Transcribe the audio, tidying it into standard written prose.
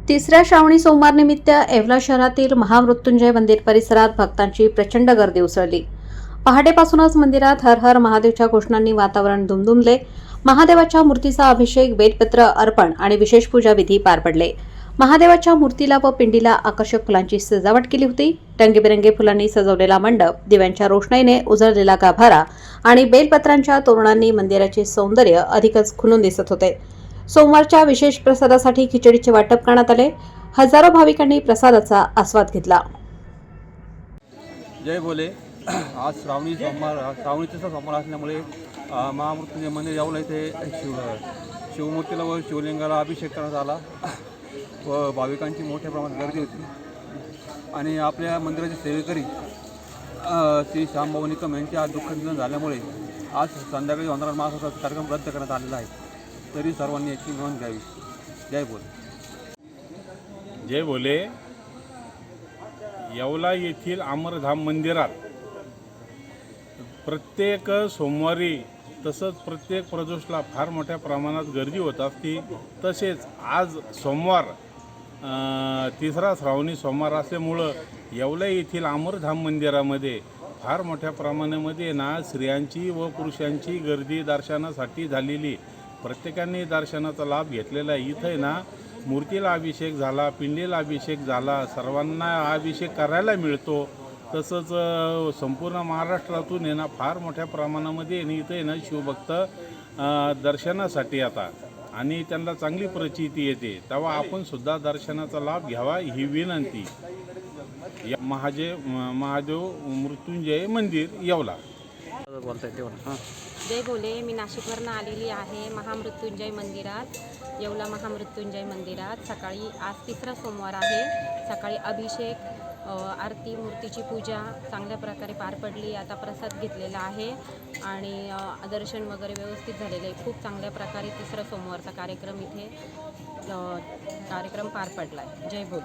तिसऱ्या श्रावणी सोमवार निमित्त येवला शहरातील महामृत्युंजय मंदिर परिसरात भक्तांची प्रचंड गर्दी उसळली। पहाटेपासूनच मंदिरात हर हर महादेवच्या घोषणांनी वातावरण दुमदुमले। महादेवाच्या मूर्तीचा अभिषेक, बेलपत्र अर्पण आणि विशेष पूजा विधी पार पडले। महादेवाच्या मूर्तीला व पिंडीला आकर्षक फुलांची सजावट केली होती। रंगीबेरंगी फुलांनी सजवलेला मंडप, दिव्यांच्या रोषणाईने उजळलेला गाभारा आणि बेलपत्रांच्या तोरणांनी मंदिराचे सौंदर्य अधिकच खुलून दिसत होते। सोमवारच्या विशेष प्रसादासाठी खिचडीचे वाटप करण्यात आले। हजारो भाविकांनी प्रसादाचा आस्वाद घेतला। जय भोले। आज श्रावणीचा सोमवार असल्यामुळे महामृत्युंजय मंदिर येवला इथे शिवमूर्तीला व शिवलिंगाला अभिषेक करण्यात आला व भाविकांची मोठ्या प्रमाणात गर्दी होती। आणि आपल्या मंदिराचे सेवेकरी श्री श्यामभाऊ निकम यांचे आज दुःख निधन झाल्यामुळे आज संध्याकाळी 15 मासाचा कार्यक्रम रद्द करण्यात आलेला आहे। तरी सर्वांनी याची नोंद घ्यावी। जय भोले। जय भोले। येवला येथील अमरधाम मंदिरात प्रत्येक सोमवारी तसंच प्रत्येक प्रदोषला फार मोठ्या प्रमाणात गर्दी होत असते। तसेच आज सोमवार तिसरा श्रावणी सोमवार असल्यामुळं येवला येथील अमरधाम मंदिरामध्ये फार मोठ्या प्रमाणामध्ये स्त्रियांची व पुरुषांची गर्दी दर्शनासाठी झालेली। प्रत्येकाने दर्शनाचा लाभ घेतलेला आहे। इथं मूर्तीला अभिषेक झाला, पिंडीला अभिषेक झाला, सर्वांना अभिषेक करायला मिळतो। तसंच संपूर्ण महाराष्ट्रातून फार मोठ्या प्रमाणामध्ये इथं शिवभक्त दर्शनासाठी येतात आणि त्यांना चांगली प्रचिती येते। तेव्हा आपण सुद्धा दर्शनाचा लाभ घ्यावा ही विनंती। महादेव मृत्युंजय मंदिर येवला। जय भोले। मी नाशिकवरून आलेली आहे महामृत्युंजय मंदिरात, येवला महामृत्युंजय मंदिरात। सकाळी आज तिसरा सोमवार आहे। सकाळी अभिषेक, आरती, मूर्तीची पूजा चांगल्या प्रकारे पार पडली। आता प्रसाद घेतलेला आहे आणि दर्शन वगैरे व्यवस्थित झालेलं आहे। खूप चांगल्या प्रकारे तिसरा सोमवारचा कार्यक्रम इथे पार पडला आहे। जय भोले।